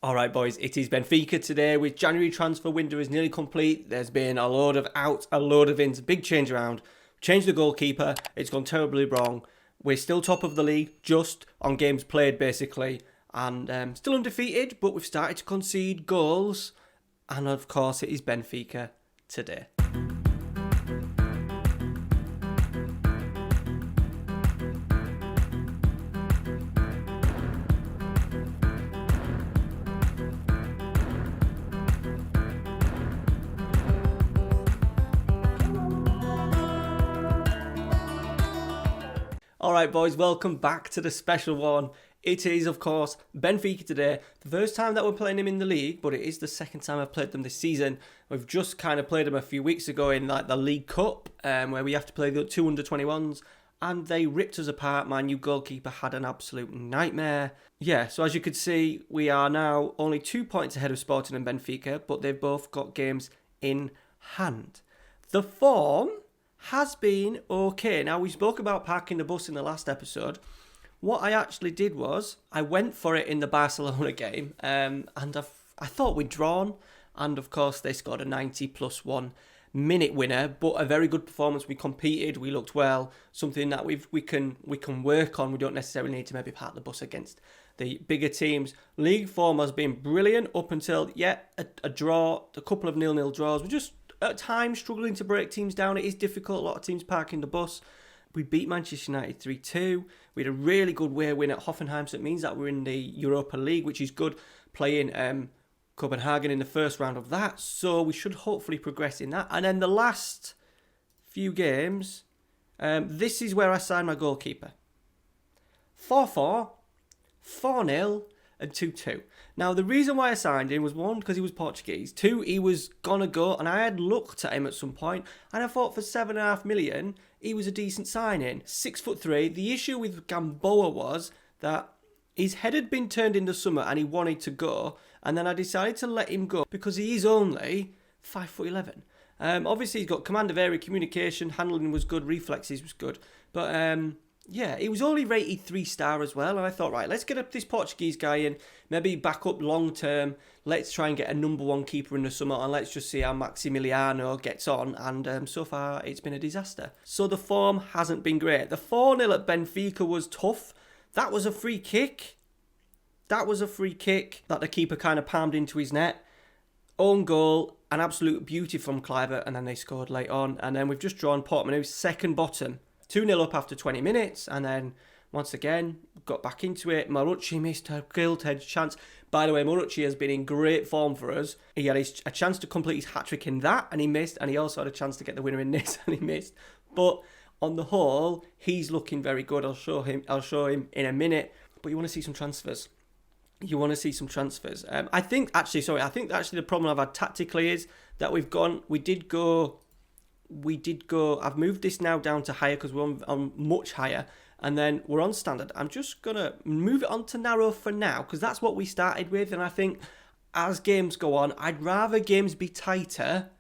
Alright boys, it is Benfica today with January transfer window is nearly complete. There's been a load of outs, a load of ins, big change around. Changed the goalkeeper, it's gone terribly wrong. We're still top of the league, just on games played basically. And still undefeated, but we've started to concede goals. And of course it is Benfica today. Alright boys, welcome back to the special one. It is of course Benfica today. The first time that we're playing them in the league, but it is the second time I've played them this season. We've just kind of played them a few weeks ago in like the League Cup, where we have to play the 2 under-21s, and they ripped us apart. My new goalkeeper had an absolute nightmare. Yeah, so as you could see, we are now only 2 points ahead of Sporting and Benfica, but they've both got games in hand. The form has been okay. Now, we spoke about parking the bus in the last episode. What I actually did was I went for it in the Barcelona game, and I thought we'd drawn, and of course they scored a 90 plus 1 minute winner, but a very good performance. We competed, we looked well, something that we can work on. We don't necessarily need to maybe park the bus against the bigger teams. League form has been brilliant up until a draw, a couple of 0-0 draws. We're just at times struggling to break teams down. It is difficult. A lot of teams parking the bus. We beat Manchester United 3-2. We had a really good away win at Hoffenheim, so it means that we're in the Europa League, which is good, playing Copenhagen in the first round of that. So we should hopefully progress in that. And then the last few games, this is where I signed my goalkeeper. 4-4, 4-0, and 2-2. Now, the reason why I signed him was, one, because he was Portuguese. Two, he was going to go, and I had looked at him at some point, and I thought for 7.5 million, he was a decent signing. 6'3". The issue with Gamboa was that his head had been turned in the summer, and he wanted to go, and then I decided to let him go, because he is only 5'11". Obviously, he's got command of area, communication, handling was good, reflexes was good, but yeah, he was only rated 3-star as well, and I thought, right, let's get up this Portuguese guy in, maybe back up long term. Let's try and get a number one keeper in the summer, and let's just see how Maximiliano gets on. And so far, it's been a disaster. So the form hasn't been great. The 4-0 at Benfica was tough. That was a free kick. That the keeper kind of palmed into his net. Own goal, an absolute beauty from Kluivert, and then they scored late on. And then we've just drawn Porto, second bottom. 2-0 up after 20 minutes, and then once again got back into it. Marucci missed a gilt-edged chance. By the way, Marucci has been in great form for us. He had a chance to complete his hat-trick in that, and he missed, and he also had a chance to get the winner in this, and he missed. But on the whole, he's looking very good. I'll show him in a minute. But you want to see some transfers. I think actually the problem I've had tactically is that we did go. I've moved this now down to higher because we're on much higher, and then we're on standard. I'm just going to move it on to narrow for now because that's what we started with, and I think as games go on, I'd rather games be tighter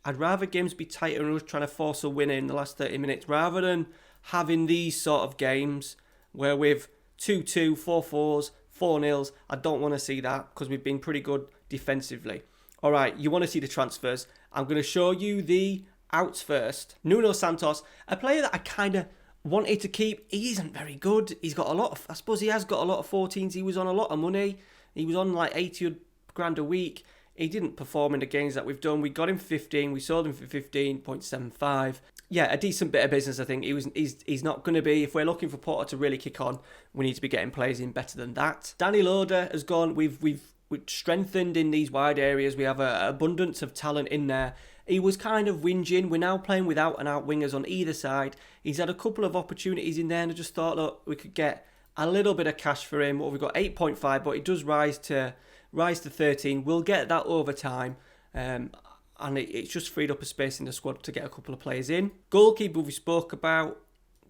and us trying to force a winner in the last 30 minutes rather than having these sort of games where we've 2-2, 4-4s, 4-0s. I don't want to see that because we've been pretty good defensively. All right, you want to see the transfers. I'm going to show you the outs first. Nuno Santos, a player that I kind of wanted to keep. He isn't very good. He's got I suppose he has got a lot of 14s. He was on a lot of money. He was on like 80 grand a week. He didn't perform in the games that we've done. We got him 15. We sold him for 15.75. Yeah, a decent bit of business, I think. He's not going to be, if we're looking for Porto to really kick on, we need to be getting players in better than that. Danny Loader has gone. We've strengthened in these wide areas. We have an abundance of talent in there. He was kind of whinging. We're now playing with out-and-out wingers on either side. He's had a couple of opportunities in there, and I just thought, look, we could get a little bit of cash for him. What we've got, 8.5, but it does rise to 13. We'll get that over time, and it's just freed up a space in the squad to get a couple of players in. Goalkeeper we spoke about,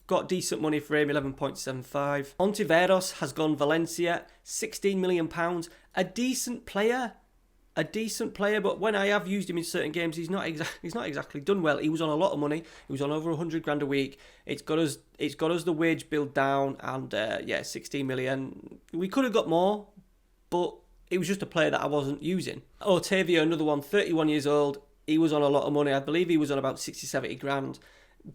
got decent money for him, 11.75. Ontiveros has gone Valencia, £16 million. A decent player, but when I have used him in certain games, he's not exactly done well. He was on a lot of money. He was on over 100 grand a week. It's got us the wage bill down, and 16 million. We could have got more, but It was just a player that I wasn't using. Otavio, another one, 31 years old. He was on a lot of money. I believe he was on about 60, 70 grand.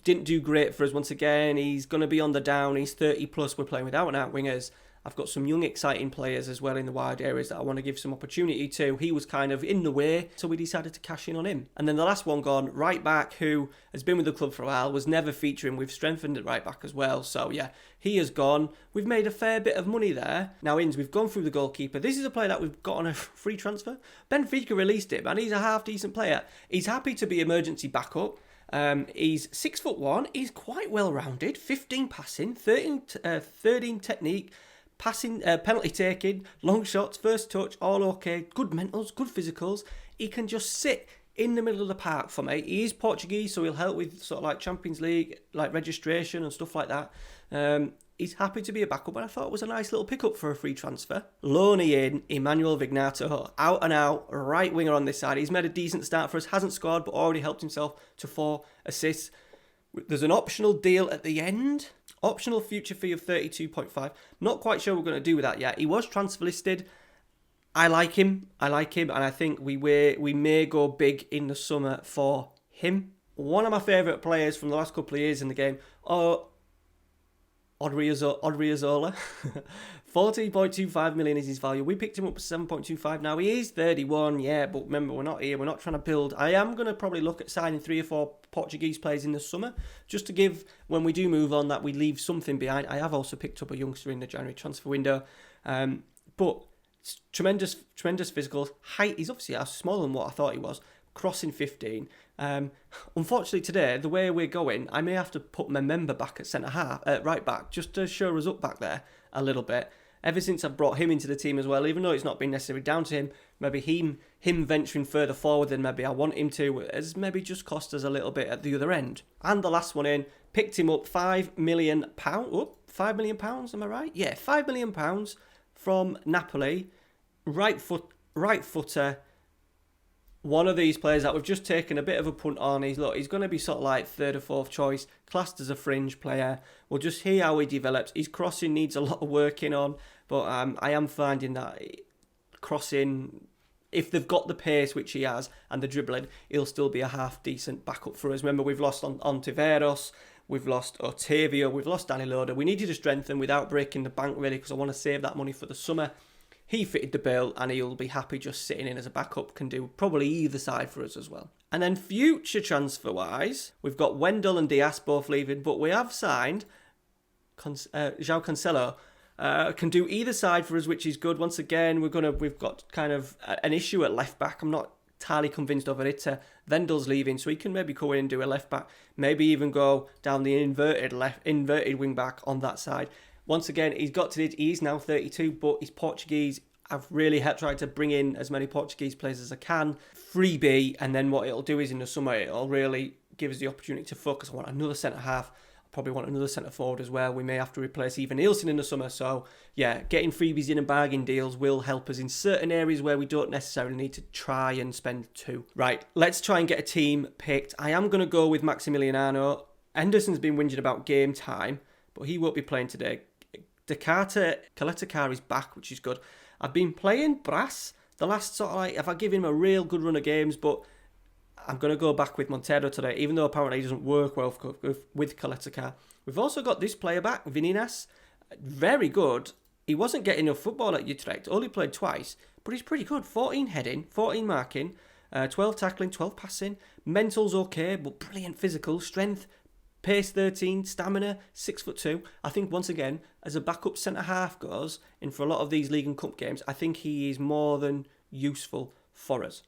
Didn't do great for us once again. He's going to be on the down. He's 30 plus. We're playing with out-and-out wingers. I've got some young, exciting players as well in the wide areas that I want to give some opportunity to. He was kind of in the way, so we decided to cash in on him. And then the last one gone, right back, who has been with the club for a while, was never featuring. We've strengthened at right back as well. So yeah, he has gone. We've made a fair bit of money there. Now, Inns, we've gone through the goalkeeper. This is a player that we've got on a free transfer. Benfica released him, and he's a half-decent player. He's happy to be emergency backup. He's 6'1". He's quite well-rounded. 15 passing, 13 technique, passing, penalty taking, long shots, first touch, all okay. Good mentals, good physicals. He can just sit in the middle of the park for me. He is Portuguese, so he'll help with sort of like Champions League, like registration and stuff like that. He's happy to be a backup, and I thought it was a nice little pickup for a free transfer. Loaning in Emmanuel Vignato, out and out, right winger on this side. He's made a decent start for us, hasn't scored, but already helped himself to 4 assists. There's an optional deal at the end. Optional future fee of 32.5. Not quite sure what we're going to do with that yet. He was transfer listed. I like him, and I think we may go big in the summer for him. One of my favourite players from the last couple of years in the game, Odriozola. 14.25 million is his value. We picked him up for 7.25. Now, he is 31, yeah, but remember, we're not here. We're not trying to build. I am going to probably look at signing 3 or 4 Portuguese players in the summer, just to give, when we do move on, that we leave something behind. I have also picked up a youngster in the January transfer window. But tremendous physicals. Height, he's obviously smaller than what I thought he was. Crossing 15. Unfortunately today, the way we're going, I may have to put my member back at right back, just to show us up back there a little bit. Ever since I've brought him into the team as well, even though it's not been necessarily down to him, maybe him venturing further forward than maybe I want him to, has maybe just cost us a little bit at the other end. And the last one in, picked him up, £5 million. Oh, £5 million, am I right? Yeah, £5 million from Napoli. Right footer. One of these players that we've just taken a bit of a punt on. He's going to be sort of like 3rd or 4th choice, classed as a fringe player. We'll just hear how he develops. His crossing needs a lot of working on, but I am finding that crossing, if they've got the pace, which he has, and the dribbling, he'll still be a half-decent backup for us. Remember, we've lost on Tiveros, we've lost Otavio, we've lost Danny Loader. We needed to strengthen without breaking the bank, really, because I want to save that money for the summer. He fitted the bill, and he'll be happy just sitting in as a backup, can do probably either side for us as well. And then future transfer-wise, we've got Wendell and Diaz both leaving, but we have signed João Cancelo. Can do either side for us, which is good. Once again, we've got kind of an issue at left back. I'm not entirely convinced of it. Wendell's leaving, so he can maybe go in and do a left back. Maybe even go down the inverted wing back on that side. Once again, he's got to it. He's now 32, but he's Portuguese. I've really tried to bring in as many Portuguese players as I can. Freebie, and then what it'll do is in the summer, it'll really give us the opportunity to focus. I want another centre-half. I probably want another centre-forward as well. We may have to replace even Nielsen in the summer. So, yeah, getting freebies in and bargain deals will help us in certain areas where we don't necessarily need to try and spend 2. Right, let's try and get a team picked. I am going to go with Maximiliano. Henderson's been whinging about game time, but he won't be playing today. Kaletakar is back, which is good. I've been playing Brass the last sort of like, if I give him a real good run of games, but I'm going to go back with Montero today, even though apparently he doesn't work well with Kaletakar. We've also got this player back, Vininas. Very good. He wasn't getting enough football at Utrecht, only played twice, but he's pretty good. 14 heading, 14 marking, 12 tackling, 12 passing. Mental's okay, but brilliant physical, strength, pace 13, stamina 6'2". I think once again, as a backup centre half goes, and for a lot of these League and Cup games, I think he is more than useful for us.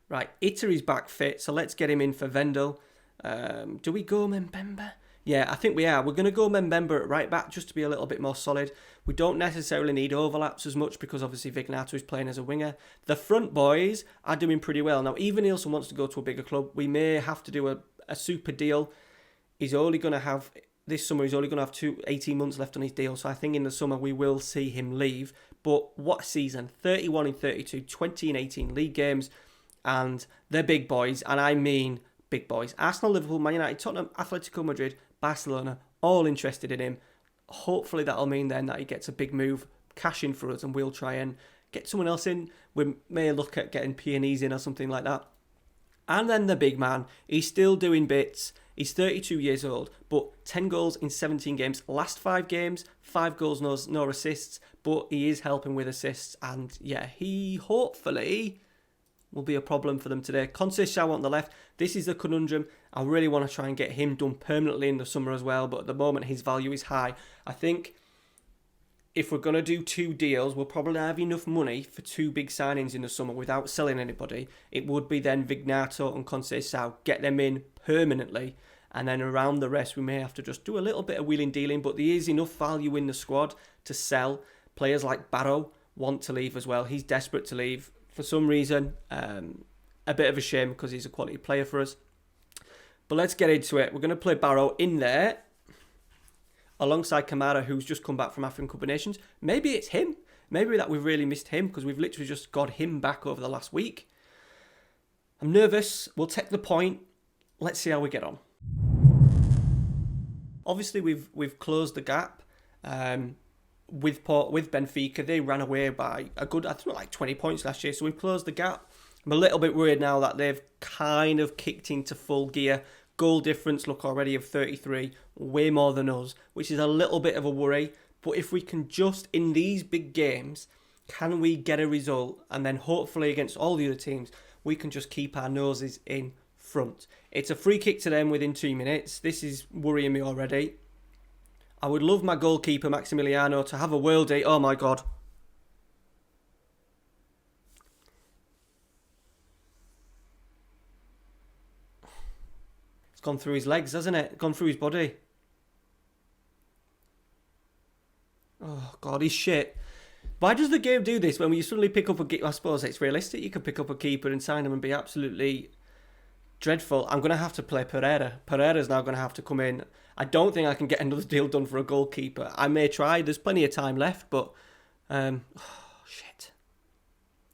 Right, Itary's back fit, so let's get him in for Vendel. Do we go Mbemba? Yeah, I think we are. We're going to go Mbemba at right back just to be a little bit more solid. We don't necessarily need overlaps as much because obviously Vignato is playing as a winger. The front boys are doing pretty well. Now, even Nielsen wants to go to a bigger club. We may have to do a super deal. He's only going to have, this summer, he's only going to have 18 months left on his deal. So I think in the summer we will see him leave. But what a season. 31 in 32, 20 in 18 league games. And they're big boys. And I mean big boys. Arsenal, Liverpool, Man United, Tottenham, Atletico Madrid, Barcelona, all interested in him. Hopefully that'll mean then that he gets a big move, cash in for us, and we'll try and get someone else in. We may look at getting Peonies in or something like that. And then the big man, he's still doing bits. He's 32 years old, but 10 goals in 17 games. Last 5 games, 5 goals, no assists, but he is helping with assists. And yeah, he hopefully will be a problem for them today. Conceição on the left. This is the conundrum. I really want to try and get him done permanently in the summer as well, but at the moment his value is high. I think if we're going to do 2 deals, we'll probably have enough money for 2 big signings in the summer without selling anybody. It would be then Vignato and Conceição, get them in permanently, and then around the rest we may have to just do a little bit of wheeling dealing, but there is enough value in the squad to sell. Players like Barrow want to leave as well. He's desperate to leave for some reason. A bit of a shame because he's a quality player for us. But let's get into it. We're going to play Barrow in there alongside Kamara, who's just come back from African Cup of Nations. Maybe it's him. Maybe that we've really missed him because we've literally just got him back over the last week. I'm nervous. We'll take the point. Let's see how we get on. Obviously, we've closed the gap with Benfica. They ran away by a good, I think, like 20 points last year. So we've closed the gap. I'm a little bit worried now that they've kind of kicked into full gear. Goal difference, look, already of 33, way more than us, which is a little bit of a worry. But if we can just, in these big games, can we get a result? And then hopefully against all the other teams, we can just keep our noses in front. It's a free kick to them within 2 minutes. This is worrying me already. I would love my goalkeeper, Maximiliano, to have a worldie. Oh my God. It's gone through his legs, hasn't it? Gone through his body. Oh, God, he's shit. Why does the game do this when you suddenly pick up a keeper? I suppose it's realistic. You can pick up a keeper and sign him and be absolutely dreadful. I'm going to have to play Pereira. Pereira's now going to have to come in. I don't think I can get another deal done for a goalkeeper. I may try. There's plenty of time left, but...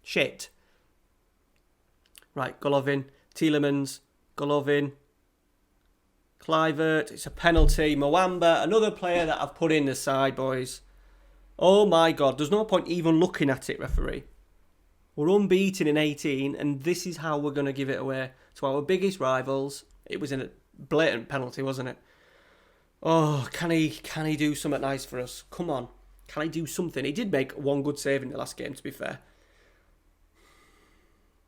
Shit. Right, Golovin. Tielemans. Golovin. Kluivert, it's a penalty. Mwamba, another player that I've put in the side, boys. Oh my God, there's no point even looking at it, referee. We're unbeaten in 18, and this is how we're going to give it away to our biggest rivals. It was a blatant penalty, wasn't it? Oh, can he do something nice for us? Come on, can he do something? He did make one good save in the last game, to be fair.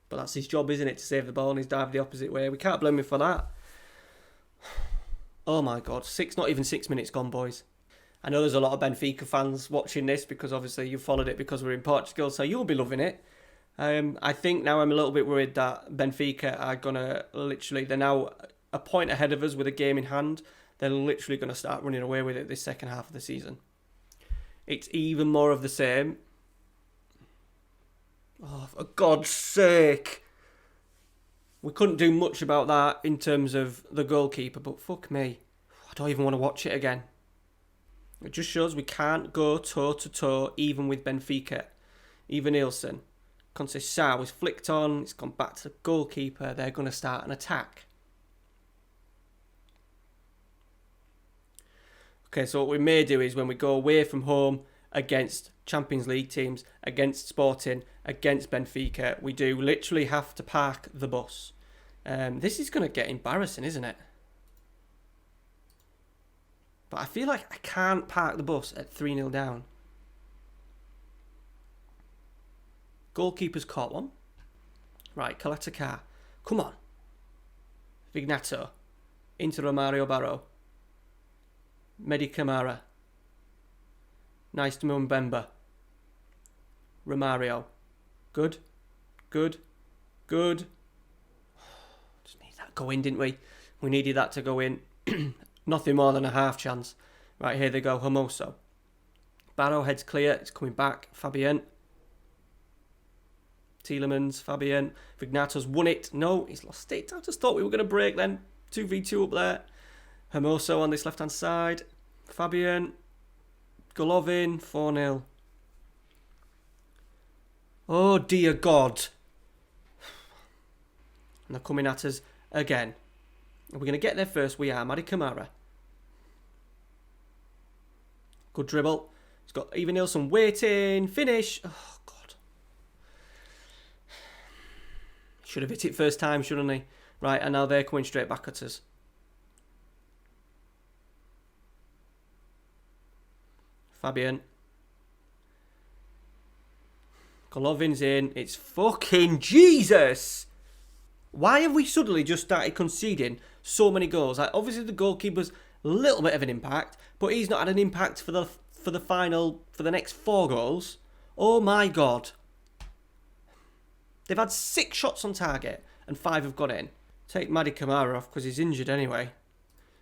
But that's his job, isn't it, to save the ball, and he's dived the opposite way. We can't blame him for that. Oh my God, not even 6 minutes gone, boys. I know there's a lot of Benfica fans watching this because obviously you followed it because we're in Portugal, so you'll be loving it. I think now I'm a little bit worried that Benfica are going to they're now a point ahead of us with a game in hand. They're literally going to start running away with it this second half of the season. It's even more of the same. Oh, for God's sake. We couldn't do much about that in terms of the goalkeeper, but fuck me. I don't even want to watch it again. It just shows we can't go toe-to-toe even with Benfica. Even Nielsen. Conceição is flicked on. It's gone back to the goalkeeper. They're going to start an attack. Okay, so what we may do is when we go away from home against Champions League teams, against Sporting, against Benfica, we do literally have to park the bus. This is going to get embarrassing, isn't it? But I feel like I can't park the bus at 3-0 down. Goalkeeper's caught one. Right, collect a car. Come on. Vignato. Into Romario Barrow. Medi Camara. Nice to Mbemba. Romario. Good. Good. Good. Just need that to go in, didn't we? We needed that to go in. Nothing more than a half chance. Right, here they go. Hermoso. Barrow heads clear. It's coming back. Fabien. Tielemans. Fabien. Vignato's won it. No, he's lost it. I just thought we were going to break then. 2v2 up there. Hermoso on this left-hand side. Fabien. Golovin. 4-0. Oh, dear God. And they're coming at us again. Are we going to get there first? We are. Madi Camara. Good dribble. He's got Ivan Nilsson waiting. Finish. Oh, God. Should have hit it first time, shouldn't he? Right, and now they're coming straight back at us. Fabian. Golovin's in. It's fucking Jesus! Why have we suddenly just started conceding so many goals? Like, obviously the goalkeeper's a little bit of an impact, but he's not had an impact for the next 4 goals. Oh my God. They've had 6 shots on target and 5 have gone in. Take Madi Kamara off because he's injured anyway.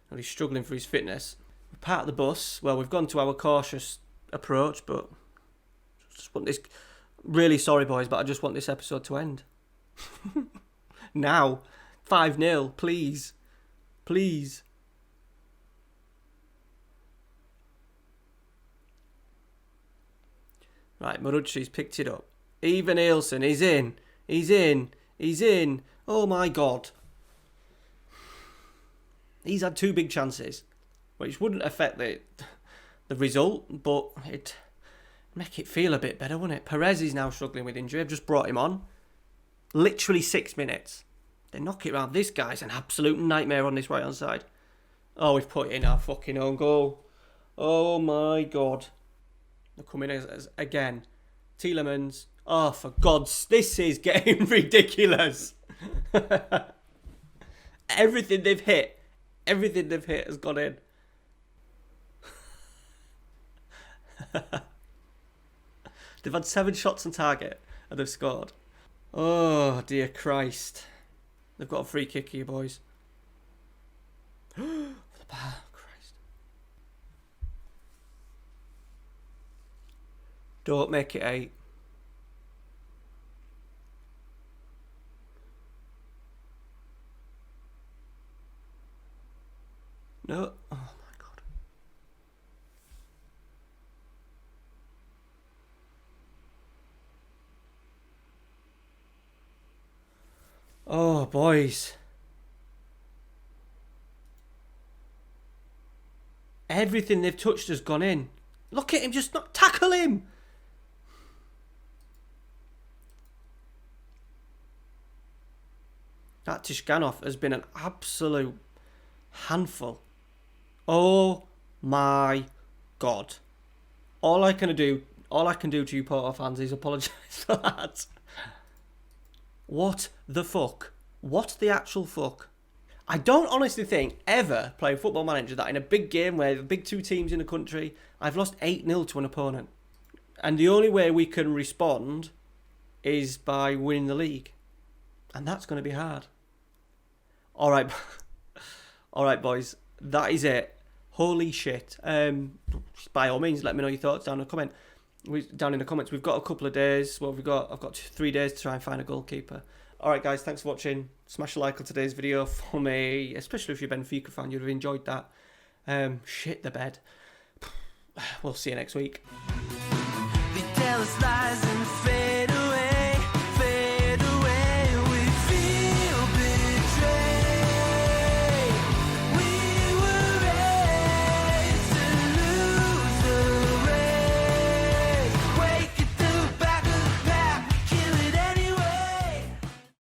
And he's struggling for his fitness. We're part of the bus. Well, we've gone to our cautious approach, but just want this. Really sorry, boys, but I just want this episode to end. Now. 5-0, please. Please. Right, Marucci's picked it up. Even Ailson, he's in. He's in. He's in. Oh my God. He's had 2 big chances, which wouldn't affect the result, but it'd make it feel a bit better, wouldn't it? Perez is now struggling with injury. I've just brought him on. Literally 6 minutes. They knock it round. This guy's an absolute nightmare on this right-hand side. Oh, we've put in our fucking own goal. Oh my God. They're coming as again. Tielemans. Oh, for God's... This is getting ridiculous. Everything they've hit has gone in. They've had 7 shots on target and they've scored. Oh, dear Christ. They've got a free kick here, boys. For the bar. Christ. Don't make it 8. No. Oh, my God. Oh, boys. Everything they've touched has gone in. Look at him, just not tackle him. That Tishganov has been an absolute handful. Oh my God. All I can do to you Porto fans is apologise for that. What the fuck? What the actual fuck? I don't honestly think ever playing Football Manager that in a big game where the big 2 teams in the country, I've lost 8-0 to an opponent. And the only way we can respond is by winning the league. And that's going to be hard. Alright. Alright, boys. That is it. Holy shit. By all means, let me know your thoughts down in the comments. We've got a couple of days. Well, I've got 3 days to try and find a goalkeeper. Alright, guys. Thanks for watching. Smash a like on today's video for me. Especially if you're a Benfica fan, you'd have enjoyed that. Shit the bed. We'll see you next week. They tell us lies and fade